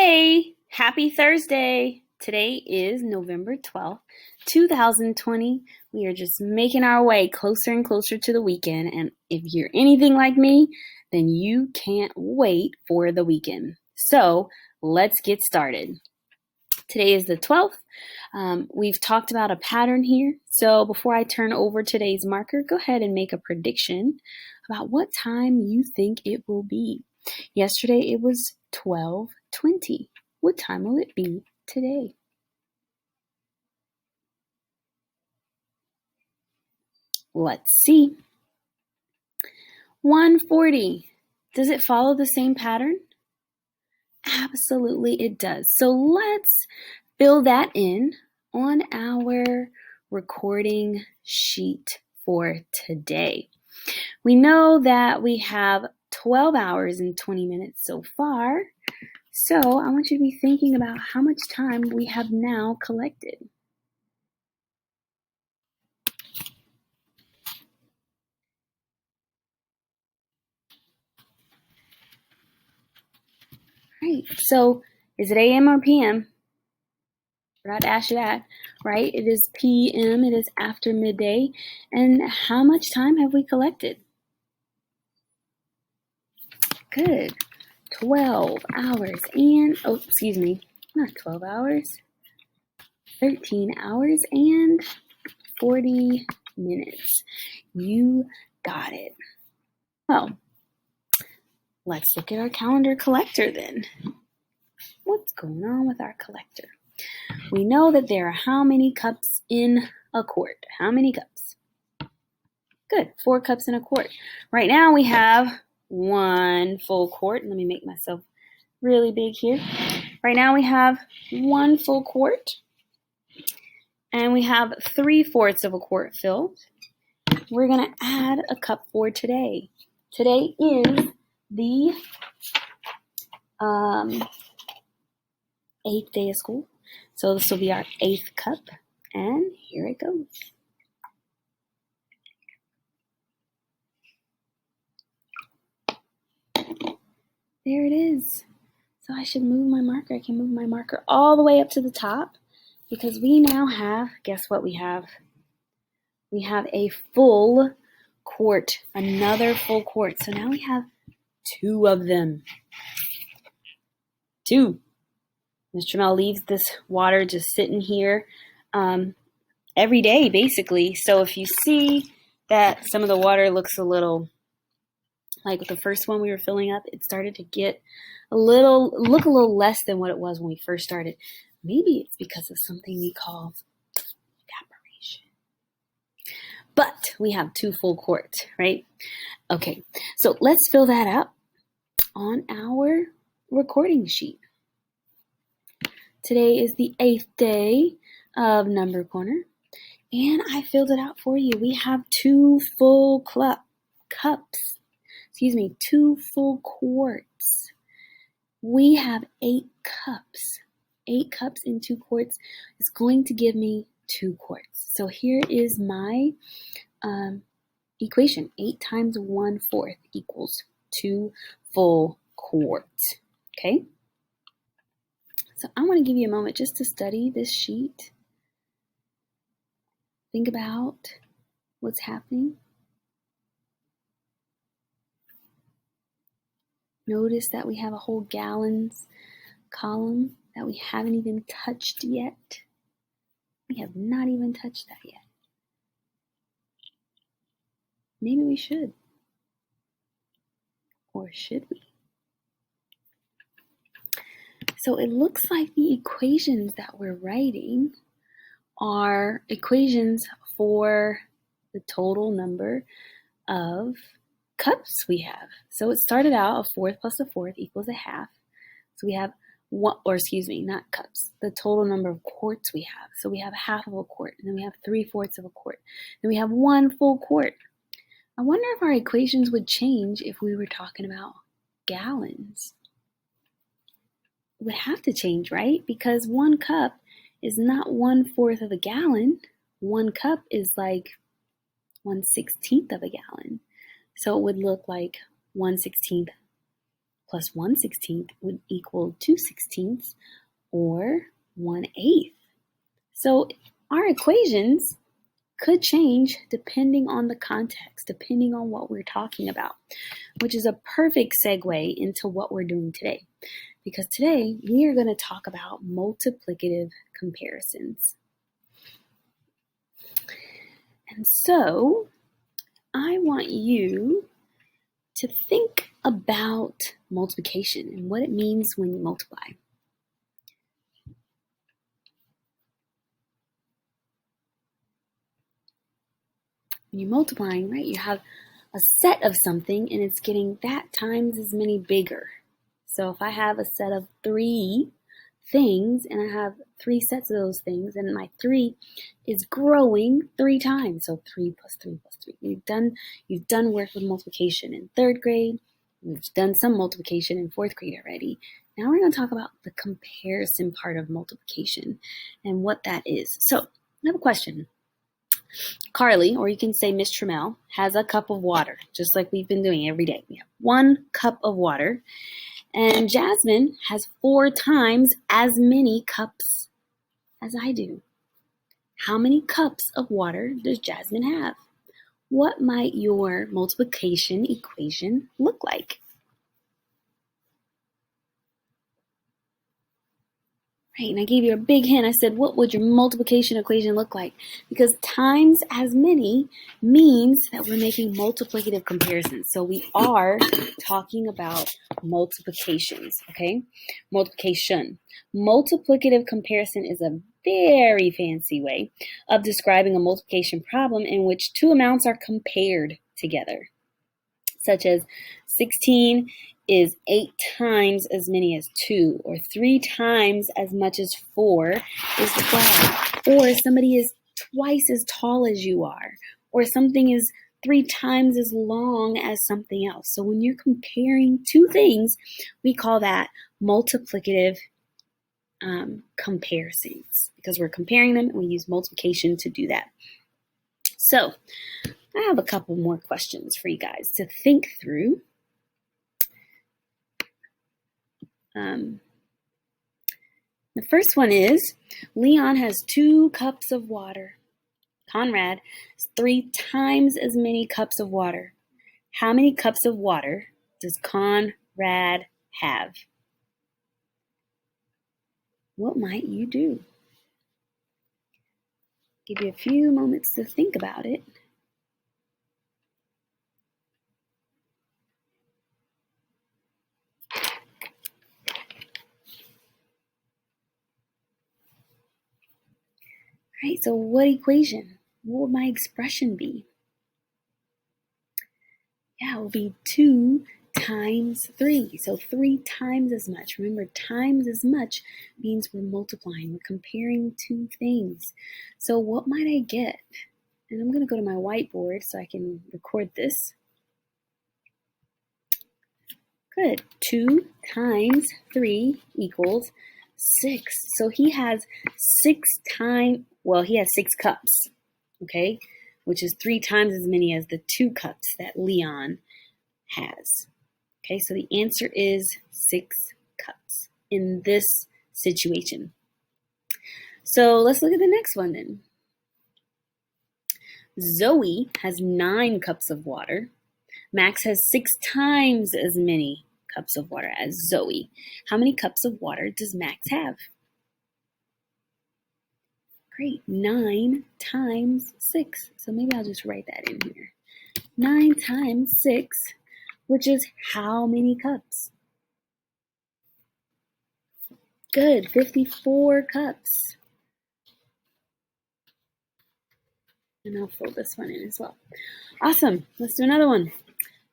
Hey, happy Thursday. Today is November 12th, 2020. We are just making our way closer and closer to the weekend. And if you're anything like me, then you can't wait for the weekend. So let's get started. Today is the 12th. We've talked about a pattern here. So before I turn over today's marker, go ahead and make a prediction about what time you think it will be. Yesterday it was 12:20. What time will it be today? Let's see. 1:40. Does it follow the same pattern? Absolutely it does. So let's fill that in on our recording sheet for today. We know that we have 12 hours and 20 minutes so far. So I want you to be thinking about how much time we have now collected. Right, so is it AM or PM? Forgot to ask you that, right? It is PM, it is after midday. And how much time have we collected? Good. 12 hours and, not 12 hours, 13 hours and 40 minutes. You got it. Well, let's look at our calendar collector then. What's going on with our collector? We know that there are how many cups in a quart? How many cups? Good, 4 cups in a quart. Right now we have 1 full quart. Let me make myself really big here. Right now we have 1 full quart. And we have 3/4 of a quart filled. We're going to add a cup for today. Today is the 8th day of school. So this will be our 8th cup. And here it goes. There it is. So I should move my marker. I can move my marker all the way up to the top because we now have, guess what we have? We have a full quart, another full quart. So now we have 2 of them. 2. Mr. Mel leaves this water just sitting here every day, basically. So if you see that some of the water looks a little, like with the first one we were filling up, it started to get look a little less than what it was when we first started. Maybe it's because of something we call evaporation. But we have 2 full quarts, right? Okay, so let's fill that up on our recording sheet. Today is the 8th day of Number Corner, and I filled it out for you. We have 2 full cups. 2 full quarts. We have 8 cups. 8 cups in 2 quarts is going to give me 2 quarts. So here is my equation. 8 times 1/4 equals 2 full quarts. Okay? So I want to give you a moment just to study this sheet. Think about what's happening. Notice that we have a whole gallons column that we haven't even touched yet. We have not even touched that yet. Maybe we should. Or should we? So it looks like the equations that we're writing are equations for the total number of cups we have. So it started out 1/4 plus 1/4 equals 1/2. So we have not cups, the total number of quarts we have. So we have 1/2 of a quart, and then we have 3/4 of a quart. Then we have 1 full quart. I wonder if our equations would change if we were talking about gallons. It would have to change, right? Because 1 cup is not 1/4 of a gallon. 1 cup is like 1/16 of a gallon. So it would look like 1/16 plus 1/16 would equal 2/16 or 1/8. So our equations could change depending on the context, depending on what we're talking about, which is a perfect segue into what we're doing today. Because today we are going to talk about multiplicative comparisons. And so I want you to think about multiplication and what it means when you multiply. When you're multiplying, right, you have a set of something and it's getting that times as many bigger. So if I have a set of 3 things and I have 3 sets of those things and my 3 is growing 3 times. So 3 plus 3 plus 3. You've done work with multiplication in 3rd grade. We've done some multiplication in 4th grade already. Now we're going to talk about the comparison part of multiplication and what that is. So I have a question. Carly, or you can say Miss Trammell, has a cup of water, just like we've been doing every day. We have 1 cup of water. And Jasmine has 4 times as many cups as I do. How many cups of water does Jasmine have? What might your multiplication equation look like? Right, and I gave you a big hint. I said, what would your multiplication equation look like? Because times as many means that we're making multiplicative comparisons. So we are talking about multiplications, okay? Multiplication. Multiplicative comparison is a very fancy way of describing a multiplication problem in which 2 amounts are compared together, such as 16 is 8 times as many as 2, or 3 times as much as 4 is 12, or somebody is twice as tall as you are, or something is 3 times as long as something else. So when you're comparing 2 things, we call that multiplicative comparisons, because we're comparing them and we use multiplication to do that. So I have a couple more questions for you guys to think through. The first one is, Leon has 2 cups of water. Conrad has 3 times as many cups of water. How many cups of water does Conrad have? What might you do? Give you a few moments to think about it. Right, so what equation? What would my expression be? Yeah, it will be 2 times 3. So 3 times as much. Remember, times as much means we're multiplying. We're comparing 2 things. So what might I get? And I'm going to go to my whiteboard so I can record this. Good. 2 times 3 equals 6. So he has 6 cups, okay, which is 3 times as many as the 2 cups that Leon has. Okay, so the answer is 6 cups in this situation. So let's look at the next one then. Zoe has 9 cups of water. Max has 6 times as many cups of water as Zoe. How many cups of water does Max have? Great, 9 times 6. So maybe I'll just write that in here. 9 times 6, which is how many cups? Good, 54 cups. And I'll fill this one in as well. Awesome, let's do another one.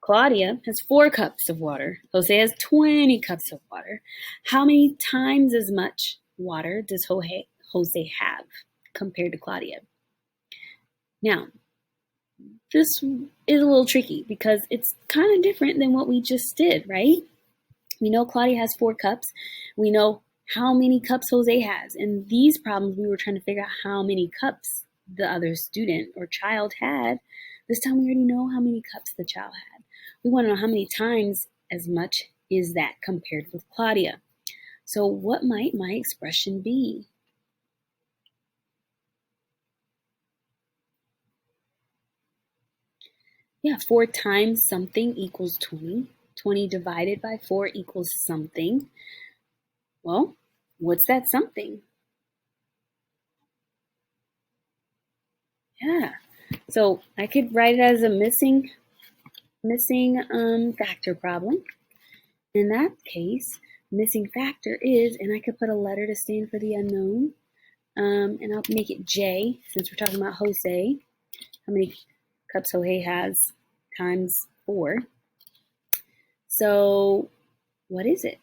Claudia has 4 cups of water. Jose has 20 cups of water. How many times as much water does Jose have compared to Claudia? Now, this is a little tricky because it's kind of different than what we just did, right? We know Claudia has 4 cups. We know how many cups Jose has. In these problems, we were trying to figure out how many cups the other student or child had. This time we already know how many cups the child had. We want to know how many times as much is that compared with Claudia? So what might my expression be? Yeah, 4 times something equals 20. 20 divided by 4 equals something. Well, what's that something? Yeah, so I could write it as a missing factor problem. In that case, missing factor is, and I could put a letter to stand for the unknown, and I'll make it J since we're talking about Jose. How many cups Jose has times 4. So what is it?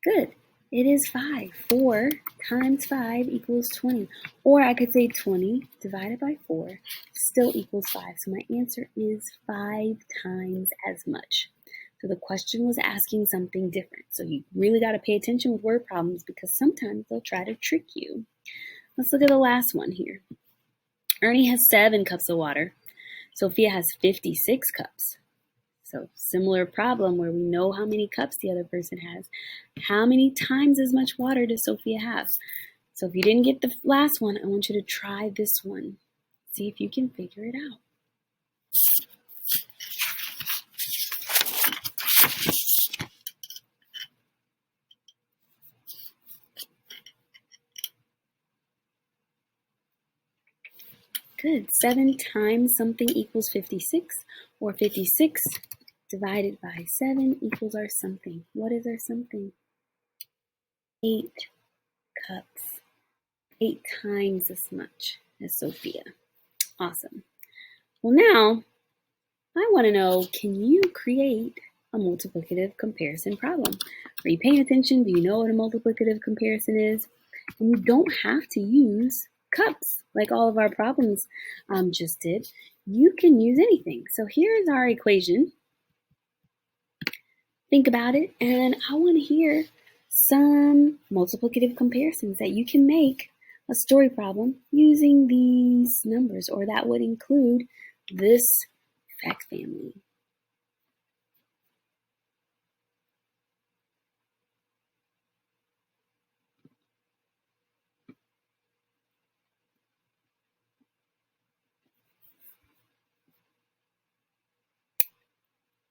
Good. It is 5. 4 times 5 equals 20. Or I could say 20 divided by 4 still equals 5. So my answer is 5 times as much. So the question was asking something different. So you really got to pay attention with word problems because sometimes they'll try to trick you. Let's look at the last one here. Ernie has 7 cups of water. Sophia has 56 cups. So similar problem where we know how many cups the other person has. How many times as much water does Sophia have? So if you didn't get the last one, I want you to try this one. See if you can figure it out. Good. 7 times something equals 56, or 56 divided by 7 equals our something. What is our something? 8 cups. 8 times as much as Sophia. Awesome. Well, now I want to know, can you create a multiplicative comparison problem? Are you paying attention? Do you know what a multiplicative comparison is? And you don't have to use cups like all of our problems just did. You can use anything. So here's our equation. Think about it, and I want to hear some multiplicative comparisons that you can make a story problem using these numbers, or that would include this fact family.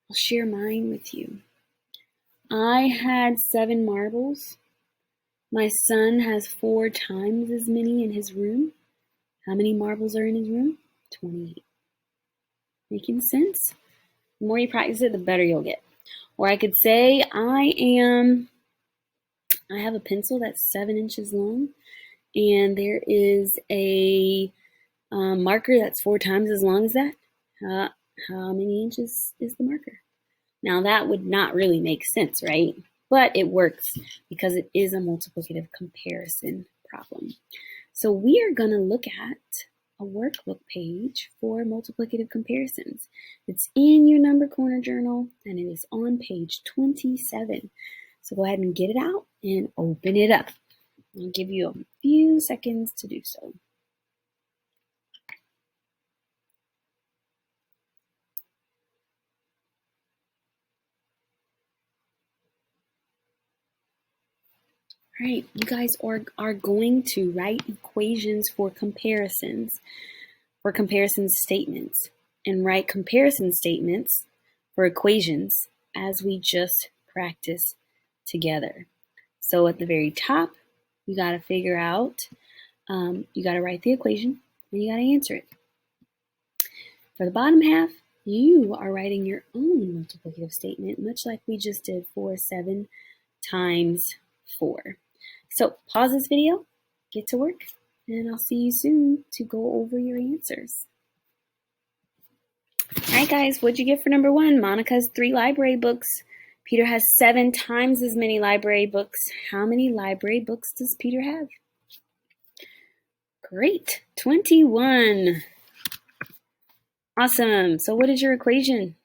I'll share mine with you. I had 7 marbles. My son has 4 times as many in his room. How many marbles are in his room? 28. Making sense? The more you practice it, the better you'll get. Or I could say I have a pencil that's 7 inches long, and there is a marker that's 4 times as long as that. How many inches is the marker? Now that would not really make sense, right? But it works because it is a multiplicative comparison problem. So we are going to look at a workbook page for multiplicative comparisons. It's in your Number Corner journal, and it is on page 27. So go ahead and get it out and open it up. I'll give you a few seconds to do so. All right, you guys are going to write equations for comparisons, for comparison statements, and write comparison statements for equations as we just practice together. So at the very top, you got to figure out, you got to write the equation, and you got to answer it. For the bottom half, you are writing your own multiplicative statement, much like we just did for 7 times 4. So pause this video, get to work, and I'll see you soon to go over your answers. All right, guys, what'd you get for number 1? Monica has 3 library books. Peter has 7 times as many library books. How many library books does Peter have? Great, 21. Awesome. So what is your equation?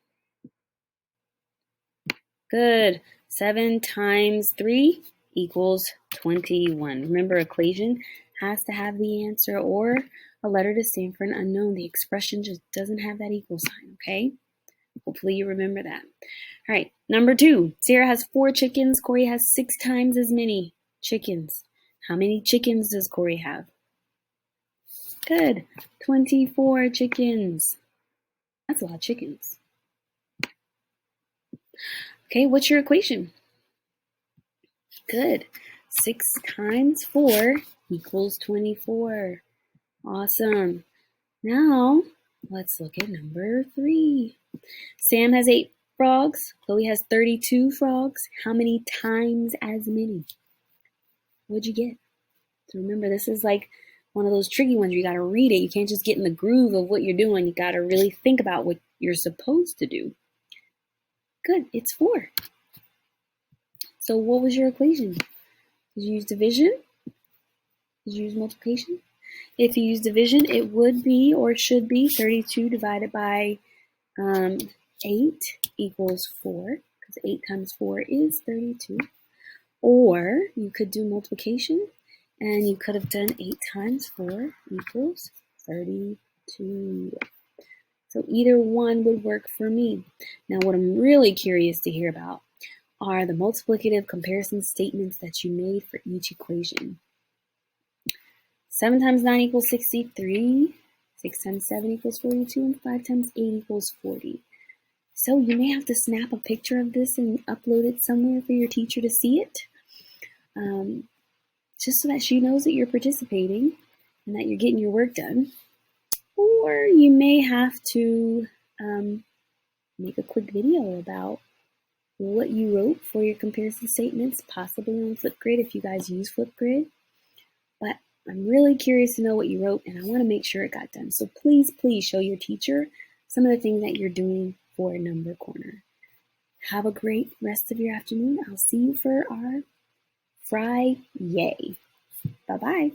Good. 7 times 3 equals 21. Remember, equation has to have the answer or a letter to stand for an unknown. The expression just doesn't have that equal sign, okay? Hopefully you remember that. All right, number 2. Sarah has 4 chickens. Corey has 6 times as many chickens. How many chickens does Corey have? Good. 24 chickens. That's a lot of chickens. Okay, what's your equation? Good. 6 times 4 equals 24. Awesome. Now, let's look at number 3. Sam has 8 frogs. Chloe has 32 frogs. How many times as many? What'd you get? So remember, this is like one of those tricky ones. You got to read it. You can't just get in the groove of what you're doing. You got to really think about what you're supposed to do. Good. It's 4. So what was your equation? Did you use division? Did you use multiplication? If you use division, it would be or should be 32 divided by 8 equals 4, because 8 times 4 is 32. Or you could do multiplication, and you could have done 8 times 4 equals 32. So either one would work for me. Now what I'm really curious to hear about are the multiplicative comparison statements that you made for each equation. 7 times 9 equals 63, 6 times 7 equals 42, and 5 times 8 equals 40. So you may have to snap a picture of this and upload it somewhere for your teacher to see it, just so that she knows that you're participating and that you're getting your work done. Or you may have to make a quick video about what you wrote for your comparison statements, possibly on Flipgrid if you guys use Flipgrid. But I'm really curious to know what you wrote, and I want to make sure it got done. So please, please show your teacher some of the things that you're doing for Number Corner. Have a great rest of your afternoon. I'll see you for our Friday. Bye-bye.